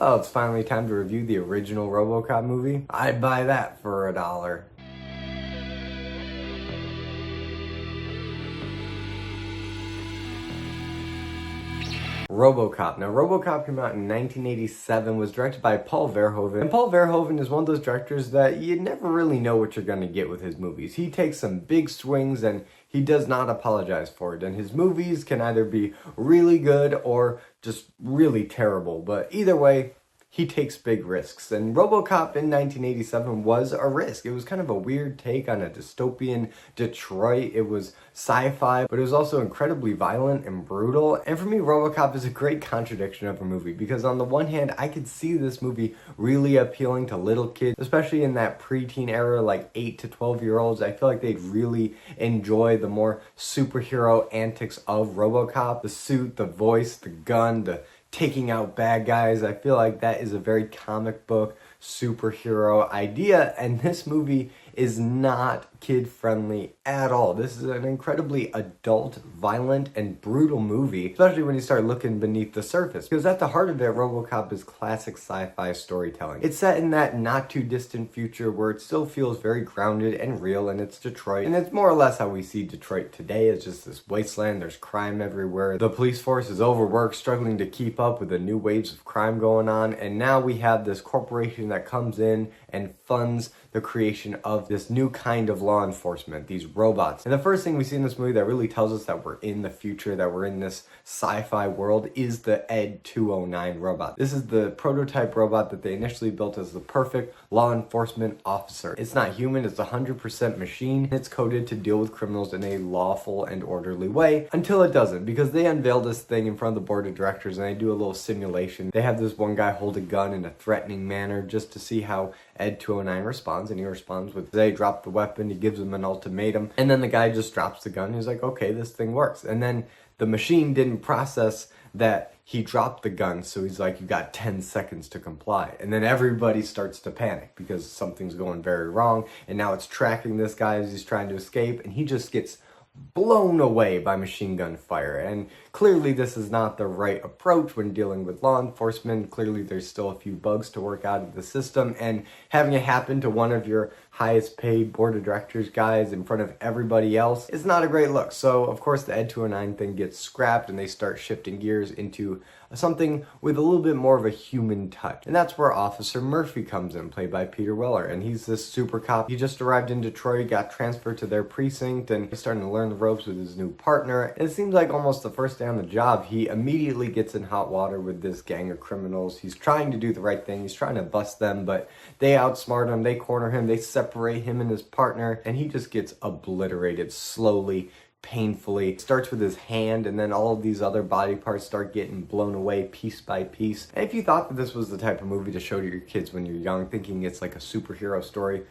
Oh, it's finally time to review the original Robocop movie. I'd buy that for $1. Robocop. Now, Robocop came out in 1987, was directed by Paul Verhoeven. And Paul Verhoeven is one of those directors that you never really know what you're going to get with his movies. He takes some big swings and he does not apologize for it. And his movies can either be really good or just really terrible. But either way, he takes big risks. And Robocop in 1987 was a risk. It was kind of a weird take on a dystopian Detroit. It was sci-fi, but it was also incredibly violent and brutal. And for me, Robocop is a great contradiction of a movie because on the one hand, I could see this movie really appealing to little kids, especially in that preteen era, like 8 to 12-year-olds. I feel like they'd really enjoy the more superhero antics of Robocop. The suit, the voice, the gun, the taking out bad guys. I feel like that is a very comic book superhero idea, and this movie is not kid-friendly at all. This is an incredibly adult, violent, and brutal movie, especially when you start looking beneath the surface. Because at the heart of it, Robocop is classic sci-fi storytelling. It's set in that not-too-distant future where it still feels very grounded and real, and it's Detroit. And it's more or less how we see Detroit today. It's just this wasteland, there's crime everywhere. The police force is overworked, struggling to keep up with the new waves of crime going on, and now we have this corporation that comes in and funds the creation of this new kind of law enforcement, these robots. And the first thing we see in this movie that really tells us that we're in the future, that we're in this sci-fi world, is the Ed 209 robot. This is the prototype robot that they initially built as the perfect law enforcement officer. It's not human, it's 100% machine. It's coded to deal with criminals in a lawful and orderly way until it doesn't, because they unveil this thing in front of the board of directors and they do a little simulation. They have this one guy hold a gun in a threatening manner just to see how Ed 209 responds, and he responds with, they drop the weapon, he gives him an ultimatum, and then the guy just drops the gun. He's like, okay, this thing works. And then the machine didn't process that he dropped the gun, so he's like, you got 10 seconds to comply. And then everybody starts to panic because something's going very wrong, and now it's tracking this guy as he's trying to escape, and he just gets blown away by machine gun fire. And clearly this is not the right approach when dealing with law enforcement. Clearly there's still a few bugs to work out of the system, and having it happen to one of your highest paid board of directors guys in front of everybody else is not a great look. So of course the Ed 209 thing gets scrapped and they start shifting gears into something with a little bit more of a human touch. And that's where Officer Murphy comes in, played by Peter Weller. And he's this super cop. He just arrived in Detroit, got transferred to their precinct, and he's starting to learn the ropes with his new partner. And it seems like almost the first day on the job, he immediately gets in hot water with this gang of criminals. He's trying to do the right thing. He's trying to bust them, but they outsmart him, they corner him, they separate him and his partner, and he just gets obliterated slowly, painfully. It starts with his hand, and then all of these other body parts start getting blown away piece by piece. And if you thought that this was the type of movie to show to your kids when you're young, thinking it's like a superhero story,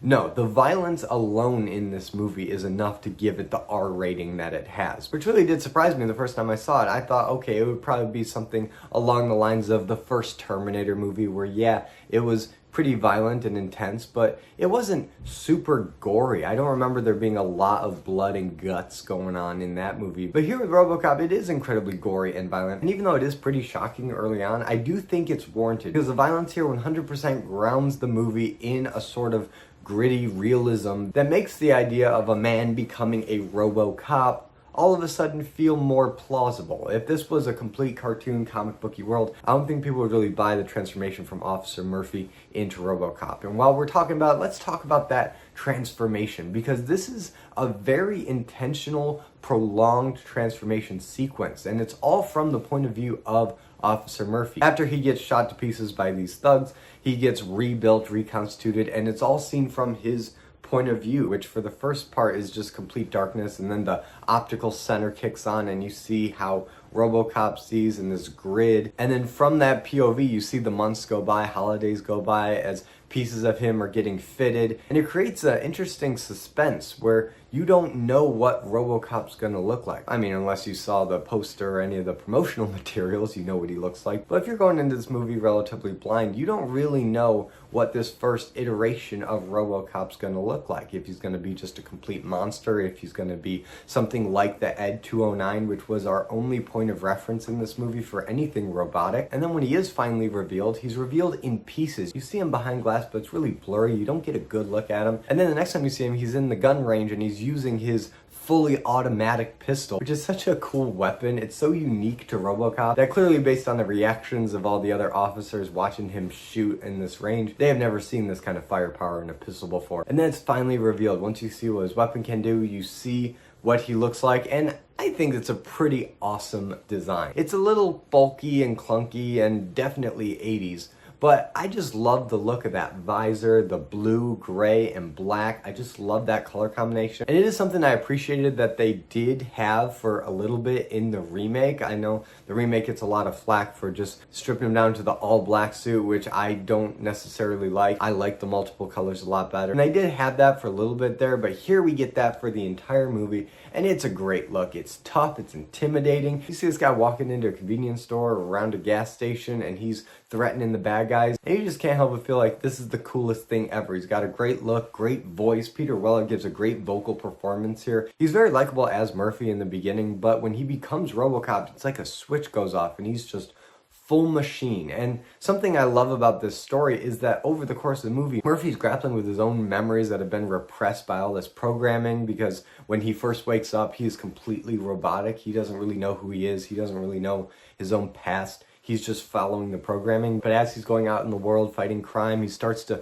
no, the violence alone in this movie is enough to give it the R rating that it has. Which really did surprise me the first time I saw it. I thought, okay, it would probably be something along the lines of the first Terminator movie where, yeah, it was pretty violent and intense, but it wasn't super gory. I don't remember there being a lot of blood and guts going on in that movie. But here with Robocop, it is incredibly gory and violent. And even though it is pretty shocking early on, I do think it's warranted because the violence here 100% grounds the movie in a sort of gritty realism that makes the idea of a man becoming a Robocop all of a sudden feel more plausible. If this was a complete cartoon comic booky world, I don't think people would really buy the transformation from Officer Murphy into Robocop. And while we're talking about it, let's talk about that transformation, because this is a very intentional, prolonged transformation sequence, and it's all from the point of view of Officer Murphy. After he gets shot to pieces by these thugs, he gets rebuilt, reconstituted, and it's all seen from his point of view, which for the first part is just complete darkness, and then the optical center kicks on and you see how Robocop sees in this grid, and then from that POV you see the months go by, holidays go by, as pieces of him are getting fitted, and it creates an interesting suspense where you don't know what Robocop's gonna look like. I mean, unless you saw the poster or any of the promotional materials, you know what he looks like. But if you're going into this movie relatively blind, you don't really know what this first iteration of Robocop's gonna look like. If he's gonna be just a complete monster, if he's gonna be something like the Ed 209, which was our only point of reference in this movie for anything robotic. And then when he is finally revealed, he's revealed in pieces. You see him behind glass, but it's really blurry. You don't get a good look at him. And then the next time you see him, he's in the gun range and he's using his fully automatic pistol, which is such a cool weapon. It's so unique to Robocop that clearly, based on the reactions of all the other officers watching him shoot in this range, they have never seen this kind of firepower in a pistol before. And then it's finally revealed. Once you see what his weapon can do, you see what he looks like, and I think it's a pretty awesome design. It's a little bulky and clunky and definitely 80s, but I just love the look of that visor, the blue, gray, and black. I just love that color combination. And it is something I appreciated that they did have for a little bit in the remake. I know the remake gets a lot of flack for just stripping him down to the all black suit, which I don't necessarily like. I like the multiple colors a lot better. And I did have that for a little bit there, but here we get that for the entire movie, and it's a great look. It's tough, it's intimidating. You see this guy walking into a convenience store or around a gas station, and he's threatening the bad guys, and you just can't help but feel like this is the coolest thing ever. He's got a great look, great voice. Peter Weller gives a great vocal performance here. He's very likable as Murphy in the beginning, but when he becomes Robocop, it's like a switch goes off and he's just full machine. And something I love about this story is that over the course of the movie, Murphy's grappling with his own memories that have been repressed by all this programming, because when he first wakes up, he is completely robotic. He doesn't really know who he is. He doesn't really know his own past. He's just following the programming. But as he's going out in the world fighting crime, he starts to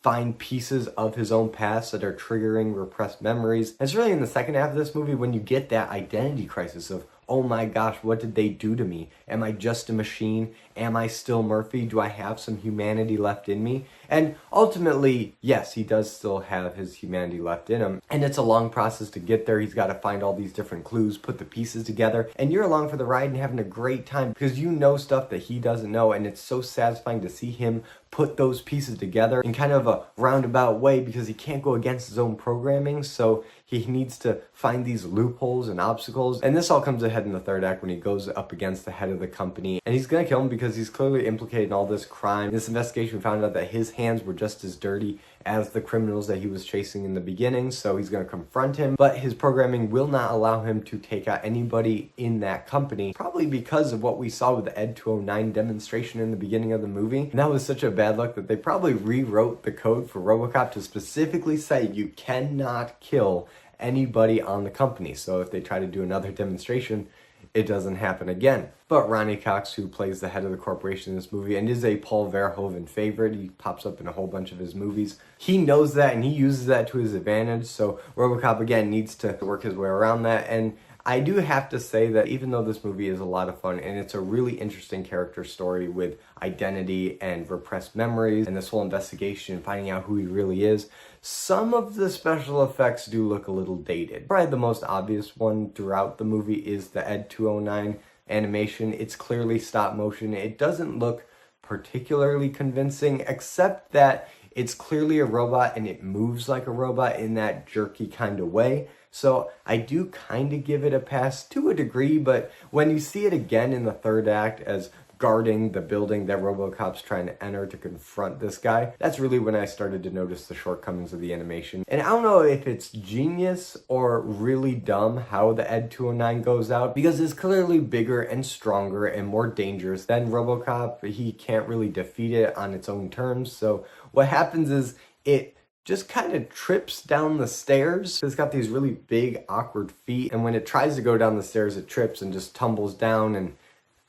find pieces of his own past that are triggering repressed memories. And it's really in the second half of this movie when you get that identity crisis of, oh my gosh, what did they do to me? Am I just a machine? Am I still Murphy? Do I have some humanity left in me? And ultimately, yes, he does still have his humanity left in him. And it's a long process to get there. He's got to find all these different clues, put the pieces together, and you're along for the ride and having a great time because you know stuff that he doesn't know, and it's so satisfying to see him put those pieces together in kind of a roundabout way because he can't go against his own programming, so he needs to find these loopholes and obstacles. And this all comes ahead in the third act when he goes up against the head of the company, and he's gonna kill him because he's clearly implicated in all this crime. This investigation found out that his hands were just as dirty as the criminals that he was chasing in the beginning, so he's going to confront him, but his programming will not allow him to take out anybody in that company, probably because of what we saw with the Ed 209 demonstration in the beginning of the movie. And that was such a bad luck that they probably rewrote the code for Robocop to specifically say you cannot kill anybody on the company, so if they try to do another demonstration, it doesn't happen again. But Ronnie Cox, who plays the head of the corporation in this movie and is a Paul Verhoeven favorite, he pops up in a whole bunch of his movies, he knows that and he uses that to his advantage, so Robocop again needs to work his way around that. And I do have to say that even though this movie is a lot of fun and it's a really interesting character story with identity and repressed memories and this whole investigation, finding out who he really is, some of the special effects do look a little dated. Probably the most obvious one throughout the movie is the Ed 209 animation. It's clearly stop motion. It doesn't look particularly convincing, except that it's clearly a robot and it moves like a robot in that jerky kind of way. So I do kind of give it a pass to a degree, but when you see it again in the third act as guarding the building that Robocop's trying to enter to confront this guy, that's really when I started to notice the shortcomings of the animation. And I don't know if it's genius or really dumb how the Ed 209 goes out, because it's clearly bigger and stronger and more dangerous than Robocop. He can't really defeat it on its own terms. So what happens is it just kind of trips down the stairs. It's got these really big, awkward feet, and when it tries to go down the stairs, it trips and just tumbles down, and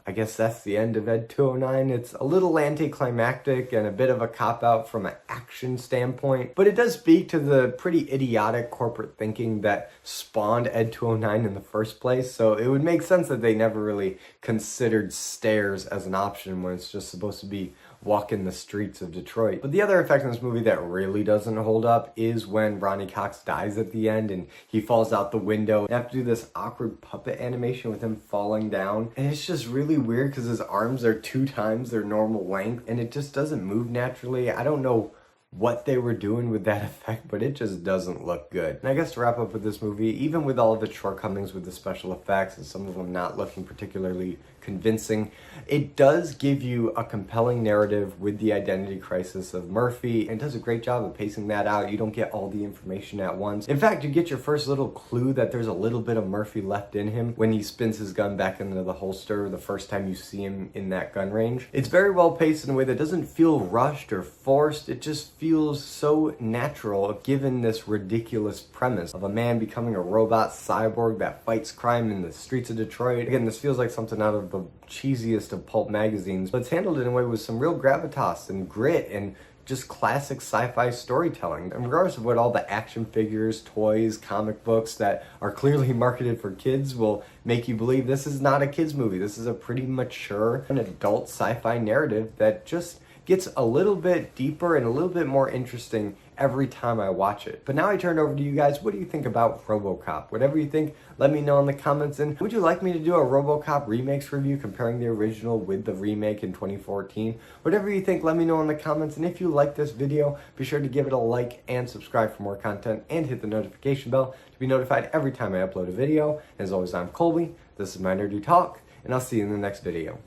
I guess that's the end of Ed 209. It's a little anticlimactic and a bit of a cop-out from an action standpoint, but it does speak to the pretty idiotic corporate thinking that spawned Ed 209 in the first place, so it would make sense that they never really considered stairs as an option when it's just supposed to be walking the streets of Detroit. But the other effect in this movie that really doesn't hold up is when Ronnie Cox dies at the end and he falls out the window. You have to do this awkward puppet animation with him falling down, and it's just really weird because his arms are 2 times their normal length and it just doesn't move naturally. I don't know what they were doing with that effect, but it just doesn't look good. And I guess to wrap up with this movie, even with all of its shortcomings with the special effects and some of them not looking particularly convincing, it does give you a compelling narrative with the identity crisis of Murphy and does a great job of pacing that out. You don't get all the information at once. In fact, you get your first little clue that there's a little bit of Murphy left in him when he spins his gun back into the holster the first time you see him in that gun range. It's very well paced in a way that doesn't feel rushed or forced. It just feels so natural given this ridiculous premise of a man becoming a robot cyborg that fights crime in the streets of Detroit. Again, this feels like something out of the cheesiest of pulp magazines, but it's handled in a way with some real gravitas and grit and just classic sci-fi storytelling. And regardless of what all the action figures, toys, comic books that are clearly marketed for kids will make you believe, this is not a kids movie. This is a pretty mature and adult sci-fi narrative that just gets a little bit deeper and a little bit more interesting every time I watch it. But now I turn it over to you guys. What do you think about Robocop? Whatever you think, let me know in the comments. And would you like me to do a Robocop remakes review comparing the original with the remake in 2014? Whatever you think, let me know in the comments. And if you like this video, be sure to give it a like and subscribe for more content and hit the notification bell to be notified every time I upload a video. As always, I'm Colby. This is my Nerdy Talk, and I'll see you in the next video.